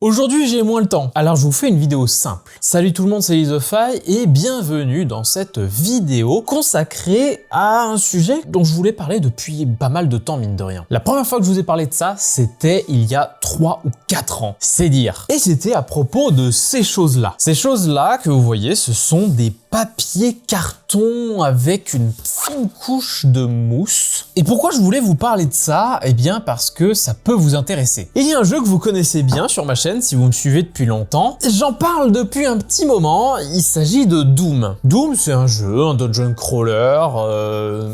Aujourd'hui j'ai moins le temps, alors je vous fais une vidéo simple. Salut tout le monde, c'est Lizofy et bienvenue dans cette vidéo consacrée à un sujet dont je voulais parler depuis pas mal de temps mine de rien. La première fois que je vous ai parlé de ça, c'était il y a 3 ou 4 ans, c'est dire. Et c'était à propos de ces choses-là. Ces choses-là que vous voyez, ce sont des papiers carton avec une fine couche de mousse. Et pourquoi je voulais vous parler de ça? Eh bien parce que ça peut vous intéresser. Il y a un jeu que vous connaissez bien sur ma chaîne si vous me suivez depuis longtemps. J'en parle depuis un petit moment, il s'agit de Doom. Doom, c'est un jeu, un dungeon crawler,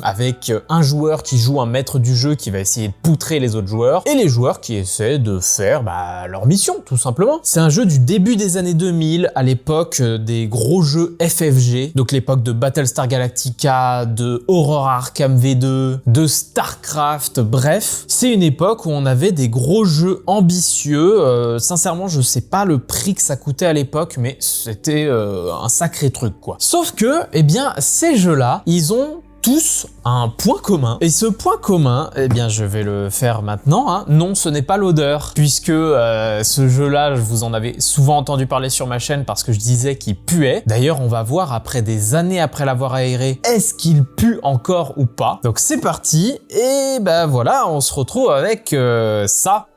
avec un joueur qui joue un maître du jeu qui va essayer de poutrer les autres joueurs, et les joueurs qui essaient de faire leur mission, tout simplement. C'est un jeu du début des années 2000, à l'époque des gros jeux FFG, donc l'époque de Battlestar Galactica, de Horror Arkham V2, de Starcraft, bref. C'est une époque où on avait des gros jeux ambitieux, sincèrement je sais pas le prix que ça coûtait à l'époque, mais c'était un sacré truc quoi. Sauf que, eh bien, ces jeux-là, ils ont tous un point commun. Et ce point commun, eh bien je vais le faire maintenant, hein. Non, ce n'est pas l'odeur, puisque ce jeu-là, vous en avez souvent entendu parler sur ma chaîne parce que je disais qu'il puait. D'ailleurs, on va voir après des années après l'avoir aéré, est-ce qu'il pue encore ou pas? Donc c'est parti, et ben voilà, on se retrouve avec ça.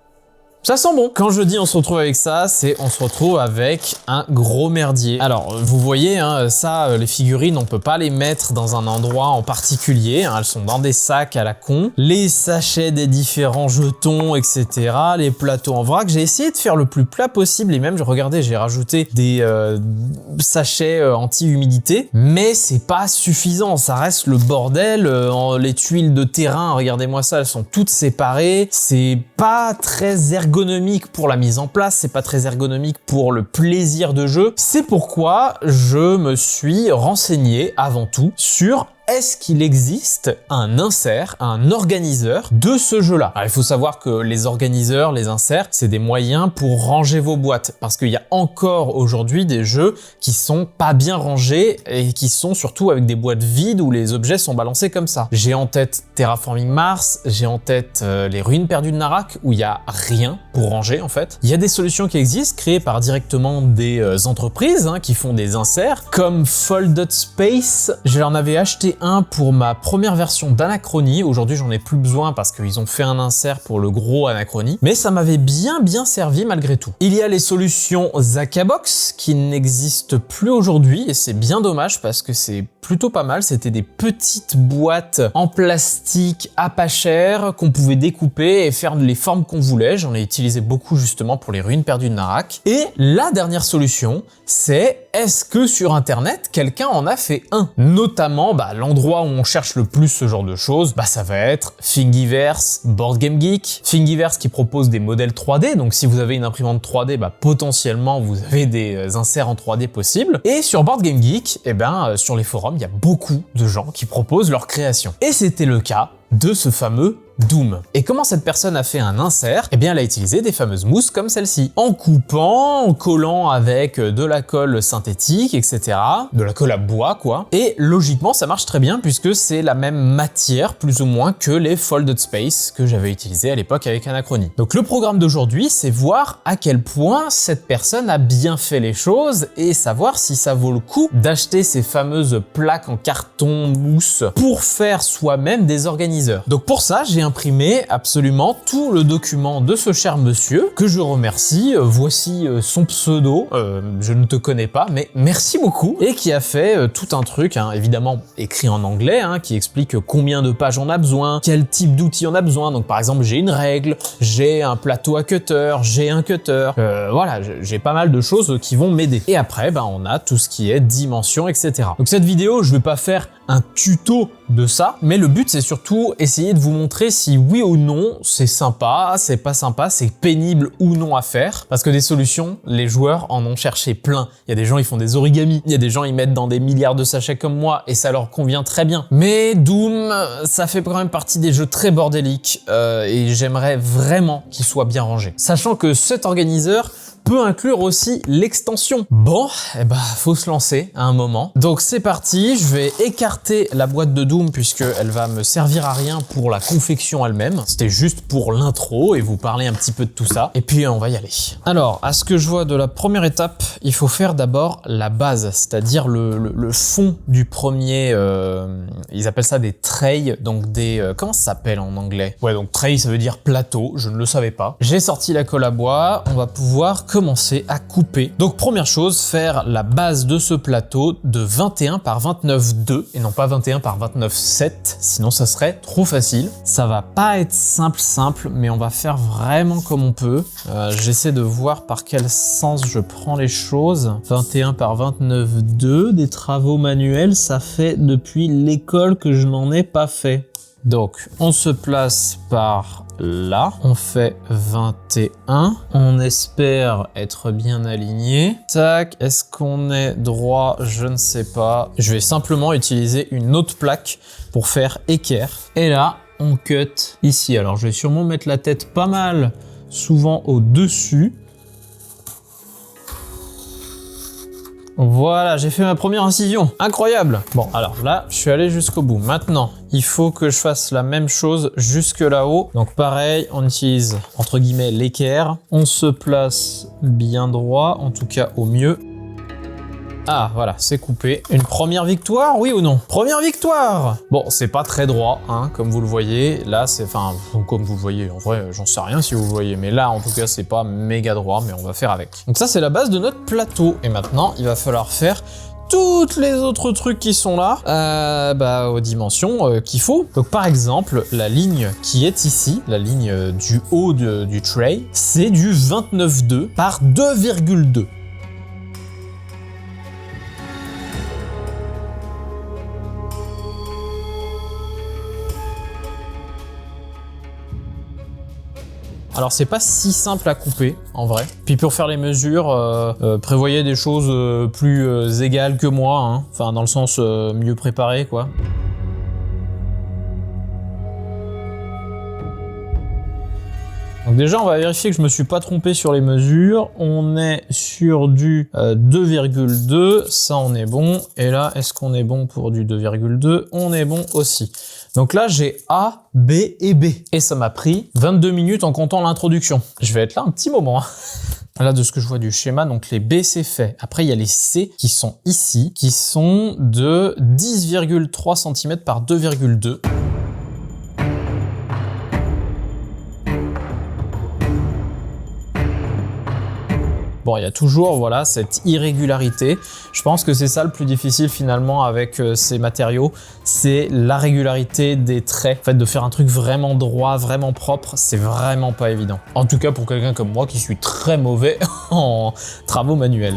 Ça sent bon. Quand je dis on se retrouve avec ça, c'est on se retrouve avec un gros merdier. Alors, vous voyez, hein, ça, les figurines, on peut pas les mettre dans un endroit en particulier. Hein, elles sont dans des sacs à la con. Les sachets des différents jetons, etc. Les plateaux en vrac. J'ai essayé de faire le plus plat possible et même, regardez, j'ai rajouté des sachets anti-humidité. Mais c'est pas suffisant. Ça reste le bordel. Les tuiles de terrain, regardez-moi ça, elles sont toutes séparées. C'est pas très ergonomique pour la mise en place, c'est pas très ergonomique pour le plaisir de jeu. C'est pourquoi je me suis renseigné avant tout sur est-ce qu'il existe un insert, un organiseur de ce jeu-là? Alors, il faut savoir que les organiseurs, les inserts, c'est des moyens pour ranger vos boîtes. Parce qu'il y a encore aujourd'hui des jeux qui sont pas bien rangés et qui sont surtout avec des boîtes vides où les objets sont balancés comme ça. J'ai en tête Terraforming Mars, j'ai en tête les ruines perdues de Narak où il y a rien pour ranger en fait. Il y a des solutions qui existent créées par directement des entreprises qui font des inserts comme Folded Space. J'en avais acheté un pour ma première version d'Anachronie. Aujourd'hui, j'en ai plus besoin parce qu'ils ont fait un insert pour le gros Anachronie. Mais ça m'avait bien servi malgré tout. Il y a les solutions Zakabox qui n'existent plus aujourd'hui et c'est bien dommage parce que c'est plutôt pas mal. C'était des petites boîtes en plastique à pas cher qu'on pouvait découper et faire les formes qu'on voulait. J'en ai utilisé beaucoup justement pour les ruines perdues de Narak. Et la dernière solution, c'est est-ce que sur internet, quelqu'un en a fait un? Notamment, l'endroit où on cherche le plus ce genre de choses, ça va être Thingiverse, Board Game Geek. Thingiverse qui propose des modèles 3D, donc si vous avez une imprimante 3D, potentiellement vous avez des inserts en 3D possibles. Et sur Board Game Geek, sur les forums, il y a beaucoup de gens qui proposent leur création. Et c'était le cas de ce fameux Doom. Et comment cette personne a fait un insert? Eh bien, elle a utilisé des fameuses mousses comme celle-ci. En coupant, en collant avec de la colle synthétique, etc. De la colle à bois, quoi. Et logiquement, ça marche très bien puisque c'est la même matière, plus ou moins, que les Folded Space que j'avais utilisé à l'époque avec Anachronie. Donc le programme d'aujourd'hui, c'est voir à quel point cette personne a bien fait les choses et savoir si ça vaut le coup d'acheter ces fameuses plaques en carton mousse pour faire soi-même des organiseurs. Donc pour ça, j'ai imprimé absolument tout le document de ce cher monsieur que je remercie. Voici son pseudo, je ne te connais pas, mais merci beaucoup, et qui a fait tout un truc, évidemment écrit en anglais, qui explique combien de pages on a besoin, quel type d'outils on a besoin. Donc par exemple, j'ai une règle, j'ai un plateau à cutter, j'ai un cutter, voilà, j'ai pas mal de choses qui vont m'aider. Et après, on a tout ce qui est dimension, etc. Donc cette vidéo, je vais pas faire un tuto de ça, mais le but c'est surtout essayer de vous montrer si oui ou non c'est sympa, c'est pas sympa, c'est pénible ou non à faire, parce que des solutions, les joueurs en ont cherché plein. Il y a des gens ils font des origamis, il y a des gens ils mettent dans des milliards de sachets comme moi et ça leur convient très bien. Mais Doom, ça fait quand même partie des jeux très bordéliques et j'aimerais vraiment qu'il soit bien rangé. Sachant que cet organiseur peut inclure aussi l'extension. Bon, eh ben, faut se lancer à un moment. Donc c'est parti, je vais écarter la boîte de Doom puisque elle va me servir à rien pour la confection elle-même. C'était juste pour l'intro et vous parler un petit peu de tout ça. Et puis on va y aller. Alors, à ce que je vois de la première étape, il faut faire d'abord la base, c'est-à-dire le fond du premier, ils appellent ça des trays, donc des, comment ça s'appelle en anglais? Ouais, donc tray ça veut dire plateau, je ne le savais pas. J'ai sorti la colle à bois, on va pouvoir commencer à couper. Donc première chose, faire la base de ce plateau de 21 par 29,2 et non pas 21 par 29,7, sinon ça serait trop facile. Ça va pas être simple, mais on va faire vraiment comme on peut. J'essaie de voir par quel sens je prends les choses. 21 par 29,2, des travaux manuels, ça fait depuis l'école que je n'en ai pas fait. Donc, on se place par là, on fait 21, on espère être bien aligné. Tac, est-ce qu'on est droit? Je ne sais pas. Je vais simplement utiliser une autre plaque pour faire équerre. Et là, on cut ici. Alors, je vais sûrement mettre la tête pas mal, souvent au-dessus. Voilà, j'ai fait ma première incision. Incroyable! Bon, alors là, je suis allé jusqu'au bout. Maintenant, il faut que je fasse la même chose jusque là-haut. Donc pareil, on utilise, entre guillemets, l'équerre. On se place bien droit, en tout cas au mieux. Ah, voilà, c'est coupé. Une première victoire, oui ou non? Première victoire! Bon, c'est pas très droit, hein, comme vous le voyez. Là, c'est... Enfin, comme vous le voyez, en vrai, j'en sais rien si vous voyez. Mais là, en tout cas, c'est pas méga droit, mais on va faire avec. Donc ça, c'est la base de notre plateau. Et maintenant, il va falloir faire toutes les autres trucs qui sont là, aux dimensions qu'il faut. Donc par exemple, la ligne qui est ici, la ligne du haut du tray, c'est du 29,2 par 2,2. Alors c'est pas si simple à couper en vrai. Puis pour faire les mesures, prévoyez des choses plus égales que moi, hein. Enfin dans le sens mieux préparé quoi. Donc déjà on va vérifier que je me suis pas trompé sur les mesures. On est sur du 2,2, ça on est bon. Et là est-ce qu'on est bon pour du 2,2? On est bon aussi. Donc là, j'ai A, B et B. Et ça m'a pris 22 minutes en comptant l'introduction. Je vais être là un petit moment. Là, de ce que je vois du schéma, donc les B, c'est fait. Après, il y a les C qui sont ici, qui sont de 10,3 cm par 2,2. Bon, il y a toujours voilà, cette irrégularité. Je pense que c'est ça le plus difficile finalement avec ces matériaux, c'est la régularité des traits. En fait, de faire un truc vraiment droit, vraiment propre, c'est vraiment pas évident. En tout cas pour quelqu'un comme moi qui suis très mauvais en travaux manuels.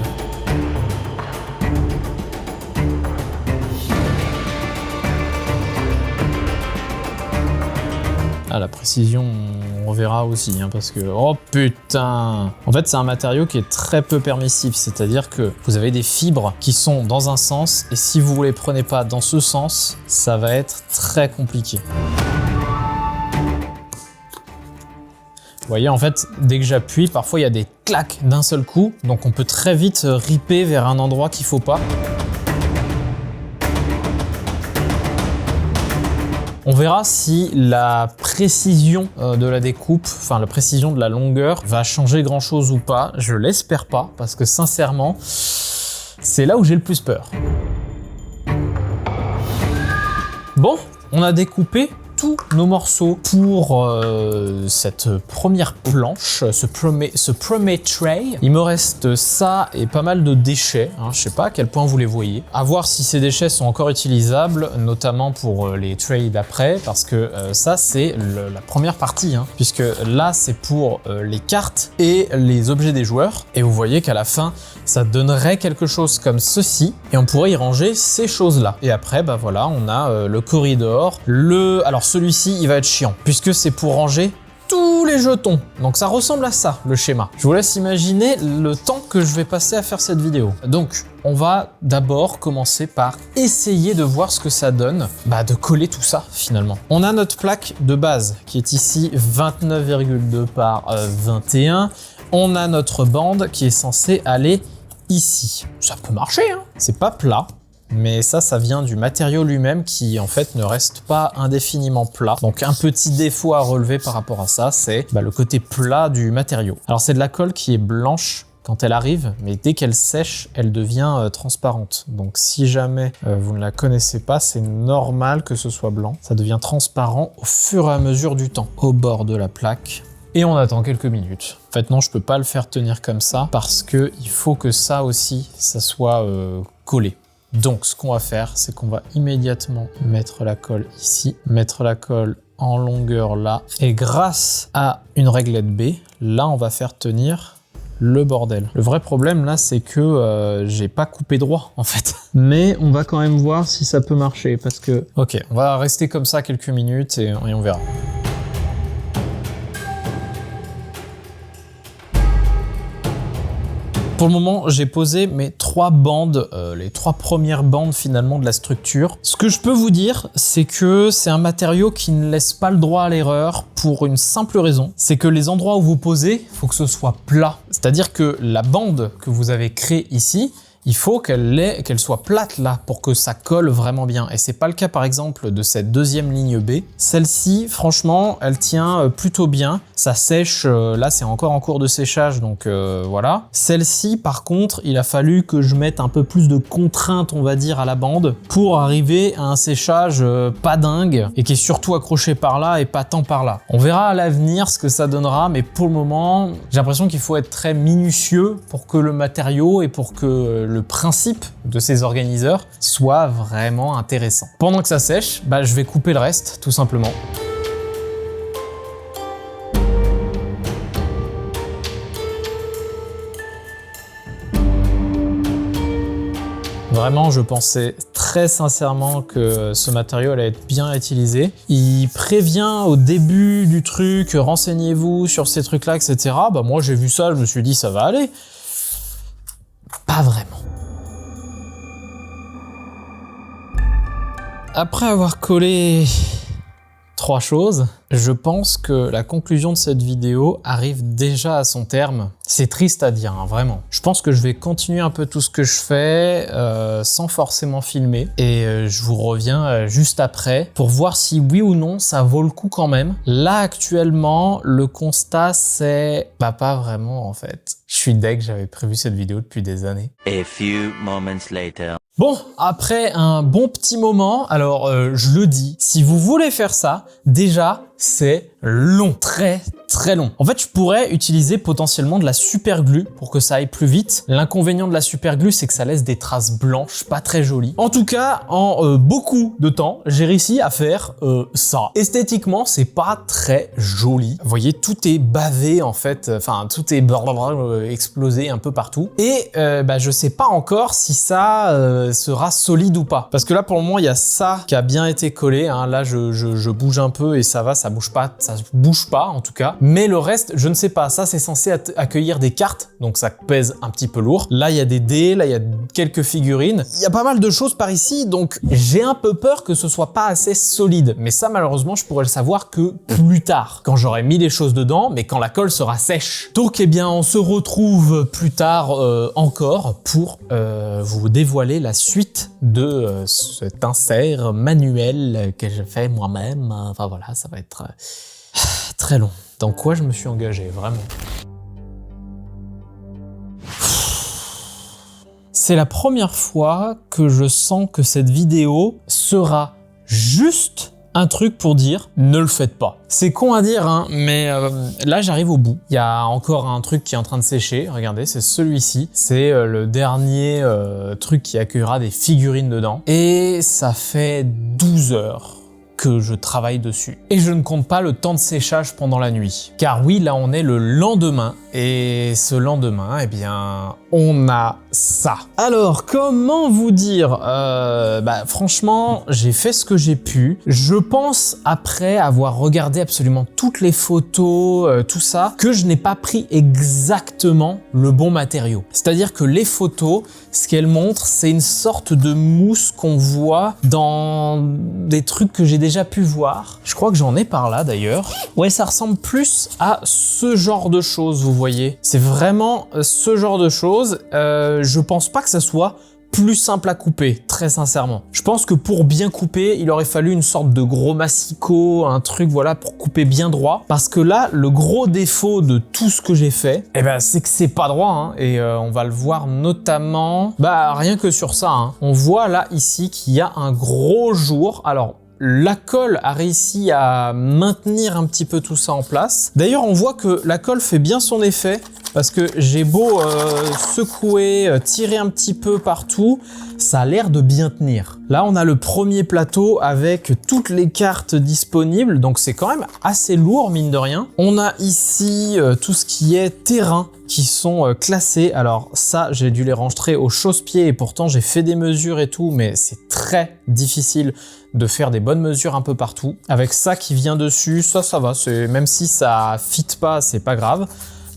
Ah, la précision, on verra aussi, hein, parce que... Oh putain! En fait, c'est un matériau qui est très peu permissif, c'est-à-dire que vous avez des fibres qui sont dans un sens, et si vous ne les prenez pas dans ce sens, ça va être très compliqué. Vous voyez, en fait, dès que j'appuie, parfois il y a des claques d'un seul coup, donc on peut très vite ripper vers un endroit qu'il ne faut pas. On verra si la précision de la découpe, enfin la précision de la longueur va changer grand chose ou pas. Je l'espère pas parce que sincèrement, c'est là où j'ai le plus peur. Bon, on a découpé tous nos morceaux pour cette première planche, ce premier tray. Il me reste ça et pas mal de déchets, hein. Je sais pas à quel point vous les voyez. À voir si ces déchets sont encore utilisables, notamment pour les trays d'après, parce que ça c'est la première partie, hein, puisque là c'est pour les cartes et les objets des joueurs. Et vous voyez qu'à la fin, ça donnerait quelque chose comme ceci, et on pourrait y ranger ces choses-là. Et après, bah voilà, on a le corridor, alors celui-ci, il va être chiant, puisque c'est pour ranger tous les jetons. Donc ça ressemble à ça, le schéma. Je vous laisse imaginer le temps que je vais passer à faire cette vidéo. Donc, on va d'abord commencer par essayer de voir ce que ça donne, de coller tout ça, finalement. On a notre plaque de base, qui est ici 29,2 par 21. on a notre bande qui est censée aller ici. Ça peut marcher, hein. C'est pas plat. Mais ça vient du matériau lui-même qui en fait ne reste pas indéfiniment plat. Donc un petit défaut à relever par rapport à ça, c'est le côté plat du matériau. Alors c'est de la colle qui est blanche quand elle arrive, mais dès qu'elle sèche, elle devient transparente. Donc si jamais vous ne la connaissez pas, c'est normal que ce soit blanc. Ça devient transparent au fur et à mesure du temps, au bord de la plaque. Et on attend quelques minutes. En fait non, je peux pas le faire tenir comme ça parce que il faut que ça aussi, ça soit collé. Donc ce qu'on va faire, c'est qu'on va immédiatement mettre la colle ici, mettre la colle en longueur là, et grâce à une réglette B, là on va faire tenir le bordel. Le vrai problème là, c'est que j'ai pas coupé droit en fait. Mais on va quand même voir si ça peut marcher parce que... Ok, on va rester comme ça quelques minutes et on verra. Pour le moment, j'ai posé mes 3 bandes, les 3 premières bandes finalement de la structure. Ce que je peux vous dire, c'est que c'est un matériau qui ne laisse pas le droit à l'erreur pour une simple raison. C'est que les endroits où vous posez, il faut que ce soit plat. C'est-à-dire que la bande que vous avez créée ici, il faut qu'elle soit plate là pour que ça colle vraiment bien. Et c'est pas le cas par exemple de cette deuxième ligne B. Celle-ci, franchement, elle tient plutôt bien. Ça sèche, là c'est encore en cours de séchage, donc voilà. Celle-ci, par contre, il a fallu que je mette un peu plus de contrainte, on va dire, à la bande pour arriver à un séchage pas dingue et qui est surtout accroché par là et pas tant par là. On verra à l'avenir ce que ça donnera, mais pour le moment, j'ai l'impression qu'il faut être très minutieux pour que le matériau et pour que le principe de ces organiseurs soit vraiment intéressant. Pendant que ça sèche, je vais couper le reste, tout simplement. Vraiment, je pensais très sincèrement que ce matériau allait être bien utilisé. Il prévient au début du truc, renseignez-vous sur ces trucs-là, etc. Moi, j'ai vu ça, je me suis dit, ça va aller. Pas vraiment. Après avoir collé 3 choses, je pense que la conclusion de cette vidéo arrive déjà à son terme. C'est triste à dire, hein, vraiment. Je pense que je vais continuer un peu tout ce que je fais sans forcément filmer. Et je vous reviens juste après pour voir si oui ou non ça vaut le coup quand même. Là actuellement, le constat c'est pas vraiment en fait. Je suis deg, j'avais prévu cette vidéo depuis des années. A few moments later. Bon, après un bon petit moment, alors je le dis, si vous voulez faire ça, déjà c'est long, très long. En fait, je pourrais utiliser potentiellement de la super glue pour que ça aille plus vite. L'inconvénient de la super glue, c'est que ça laisse des traces blanches, pas très jolies. En tout cas, en beaucoup de temps, j'ai réussi à faire ça. Esthétiquement, c'est pas très joli. Vous voyez, tout est bavé en fait, enfin tout est explosé un peu partout. Et je sais pas encore si ça sera solide ou pas. Parce que là, pour le moment, il y a ça qui a bien été collé. Hein. Là, je bouge un peu et ça va, ça bouge pas en tout cas. Mais le reste, je ne sais pas. Ça, c'est censé accueillir des cartes, donc ça pèse un petit peu lourd. Là, il y a des dés, là, il y a quelques figurines. Il y a pas mal de choses par ici, donc j'ai un peu peur que ce soit pas assez solide. Mais ça, malheureusement, je pourrais le savoir que plus tard, quand j'aurai mis les choses dedans, mais quand la colle sera sèche. Donc, eh bien, on se retrouve plus tard encore pour vous dévoiler la suite de cet insert manuel que je fais moi-même. Enfin voilà, ça va être très long. Dans quoi je me suis engagé, vraiment? C'est la première fois que je sens que cette vidéo sera juste un truc pour dire ne le faites pas. C'est con à dire, hein, mais là j'arrive au bout. Il y a encore un truc qui est en train de sécher. Regardez, c'est celui-ci. C'est le dernier truc qui accueillera des figurines dedans. Et ça fait 12 heures que je travaille dessus. Et je ne compte pas le temps de séchage pendant la nuit. Car oui, là on est le lendemain, et ce lendemain, eh bien, on a ça. Alors, comment vous dire franchement, j'ai fait ce que j'ai pu. Je pense, après avoir regardé absolument toutes les photos, tout ça, que je n'ai pas pris exactement le bon matériau. C'est-à-dire que les photos, ce qu'elles montrent, c'est une sorte de mousse qu'on voit dans des trucs que j'ai déjà déjà pu voir. Je crois que j'en ai par là d'ailleurs. Ouais, ça ressemble plus à ce genre de choses, vous voyez. C'est vraiment ce genre de choses. Je pense pas que ça soit plus simple à couper, très sincèrement. Je pense que pour bien couper, il aurait fallu une sorte de gros massicot, un truc voilà pour couper bien droit. Parce que là, le gros défaut de tout ce que j'ai fait, eh ben, c'est que c'est pas droit. Hein, et on va le voir notamment, bah rien que sur ça. Hein. On voit là ici qu'il y a un gros jour. Alors la colle a réussi à maintenir un petit peu tout ça en place. D'ailleurs, on voit que la colle fait bien son effet parce que j'ai beau secouer, tirer un petit peu partout, ça a l'air de bien tenir. Là, on a le premier plateau avec toutes les cartes disponibles, donc c'est quand même assez lourd, mine de rien. On a ici tout ce qui est terrain qui sont classés. Alors ça, j'ai dû les ranger au chausse-pied et pourtant j'ai fait des mesures et tout, mais c'est très difficile de faire des bonnes mesures un peu partout. Avec ça qui vient dessus, ça va, même si ça fit pas, c'est pas grave.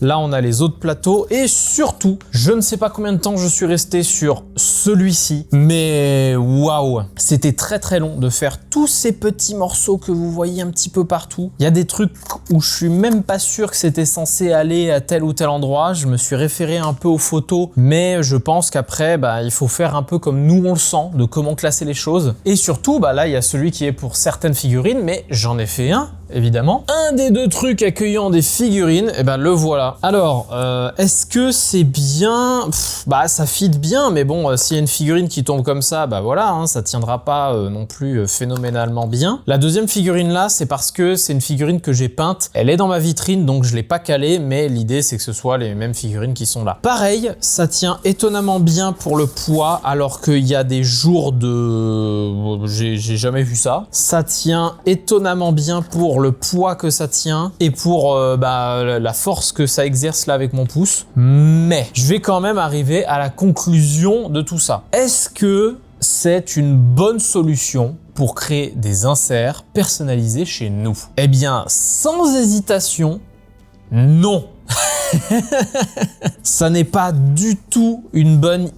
Là, on a les autres plateaux et surtout, je ne sais pas combien de temps je suis resté sur celui-ci, mais waouh, c'était très très long de faire tous ces petits morceaux que vous voyez un petit peu partout. Il y a des trucs où je suis même pas sûr que c'était censé aller à tel ou tel endroit. Je me suis référé un peu aux photos, mais je pense qu'après, bah, il faut faire un peu comme nous on le sent, de comment classer les choses. Et surtout, bah, là, il y a celui qui est pour certaines figurines, mais j'en ai fait un. Évidemment. Un des deux trucs accueillant des figurines, et ben le voilà. Alors, est-ce que c'est bien? Bah ça fit bien, mais bon, s'il y a une figurine qui tombe comme ça, bah voilà, hein, ça tiendra pas non plus phénoménalement bien. La deuxième figurine là, c'est parce que c'est une figurine que j'ai peinte. Elle est dans ma vitrine, donc je l'ai pas calée, mais l'idée c'est que ce soit les mêmes figurines qui sont là. Pareil, ça tient étonnamment bien pour le poids, alors qu'il y a des jours de... J'ai jamais vu ça. Ça tient étonnamment bien pour le poids que ça tient et pour la force que ça exerce là avec mon pouce. Mais je vais quand même arriver à la conclusion de tout ça. Est-ce que c'est une bonne solution pour créer des inserts personnalisés chez nous? Eh bien, sans hésitation, non. Ça n'est pas du tout une bonne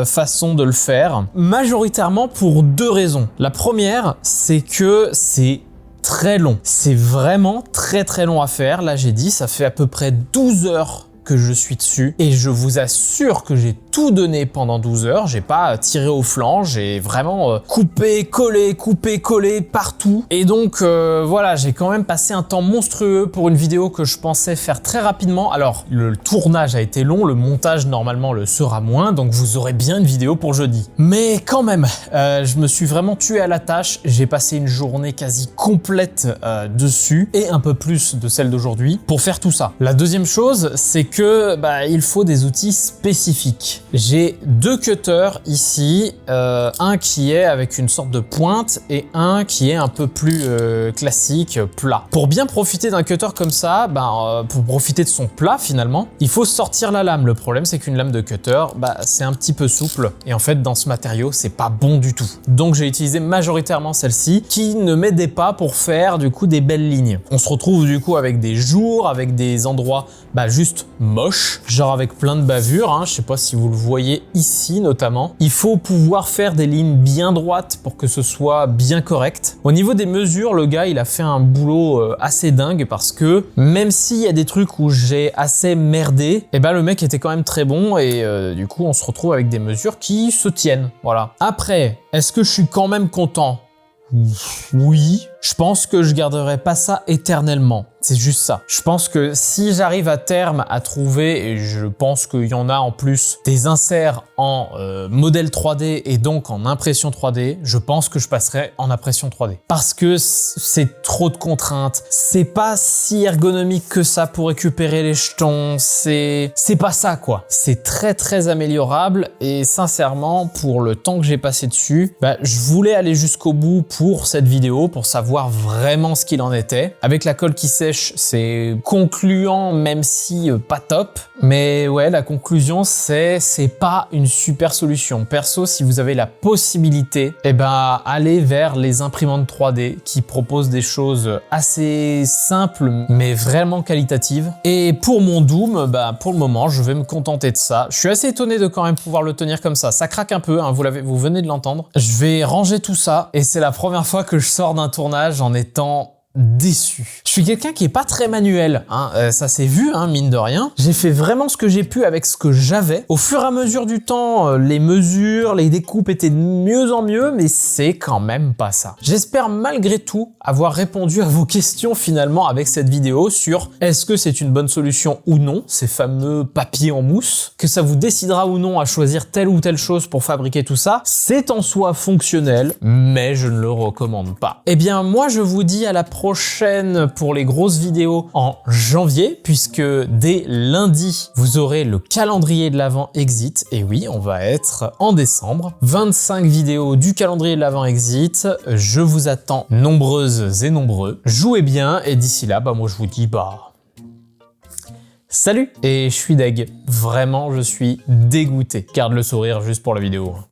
façon de le faire, majoritairement pour deux raisons. La première, c'est que c'est très long. C'est vraiment très très long à faire. Là, j'ai dit, ça fait à peu près 12 heures que je suis dessus et je vous assure que j'ai tout donné pendant 12 heures. J'ai pas tiré au flanc, j'ai vraiment coupé, collé partout. Et donc voilà, j'ai quand même passé un temps monstrueux pour une vidéo que je pensais faire très rapidement. Alors, le tournage a été long, le montage normalement le sera moins, donc vous aurez bien une vidéo pour jeudi. Mais quand même, je me suis vraiment tué à la tâche. J'ai passé une journée quasi complète dessus et un peu plus de celle d'aujourd'hui pour faire tout ça. La deuxième chose, c'est que il faut des outils spécifiques. J'ai deux cutters ici, un qui est avec une sorte de pointe et un qui est un peu plus classique, plat. Pour bien profiter d'un cutter comme ça, pour profiter de son plat finalement, il faut sortir la lame. Le problème c'est qu'une lame de cutter, c'est un petit peu souple et en fait dans ce matériau c'est pas bon du tout. Donc j'ai utilisé majoritairement celle-ci qui ne m'aidait pas pour faire du coup des belles lignes. On se retrouve du coup avec des jours, avec des endroits juste moche, genre avec plein de bavures, hein. Je sais pas si vous le voyez ici notamment. Il faut pouvoir faire des lignes bien droites pour que ce soit bien correct. Au niveau des mesures, le gars il a fait un boulot assez dingue parce que même s'il y a des trucs où j'ai assez merdé, le mec était quand même très bon et du coup on se retrouve avec des mesures qui se tiennent. Voilà. Après, est-ce que je suis quand même content? Oui, je pense que je garderai pas ça éternellement. C'est juste ça. Je pense que si j'arrive à terme à trouver, et je pense qu'il y en a en plus, des inserts en modèle 3D et donc en impression 3D, je pense que je passerai en impression 3D. Parce que c'est trop de contraintes. C'est pas si ergonomique que ça pour récupérer les jetons. C'est pas ça quoi. C'est très très améliorable et sincèrement, pour le temps que j'ai passé dessus, je voulais aller jusqu'au bout pour cette vidéo, pour savoir vraiment ce qu'il en était. Avec la colle qui sèche, c'est concluant même si pas top. Mais ouais, la conclusion c'est pas une super solution. Perso, si vous avez la possibilité, allez vers les imprimantes 3D qui proposent des choses assez simples mais vraiment qualitatives. Et pour mon Doom, pour le moment, je vais me contenter de ça. Je suis assez étonné de quand même pouvoir le tenir comme ça. Ça craque un peu, hein, vous venez de l'entendre. Je vais ranger tout ça et c'est la première fois que je sors d'un tournage tournage en étant déçu. Je suis quelqu'un qui est pas très manuel, hein. Ça s'est vu, hein, mine de rien. J'ai fait vraiment ce que j'ai pu avec ce que j'avais. Au fur et à mesure du temps, les mesures, les découpes étaient de mieux en mieux, mais c'est quand même pas ça. J'espère malgré tout avoir répondu à vos questions finalement avec cette vidéo sur est-ce que c'est une bonne solution ou non, ces fameux papiers en mousse, que ça vous décidera ou non à choisir telle ou telle chose pour fabriquer tout ça. C'est en soi fonctionnel, mais je ne le recommande pas. Eh bien, moi, je vous dis à la prochaine pour les grosses vidéos en janvier, puisque dès lundi, vous aurez le calendrier de l'Avent Exit. Et oui, on va être en décembre. 25 vidéos du calendrier de l'Avent Exit. Je vous attends nombreuses et nombreux. Jouez bien et d'ici là, moi je vous dis salut. Et je suis deg. Vraiment, je suis dégoûté. Garde le sourire juste pour la vidéo.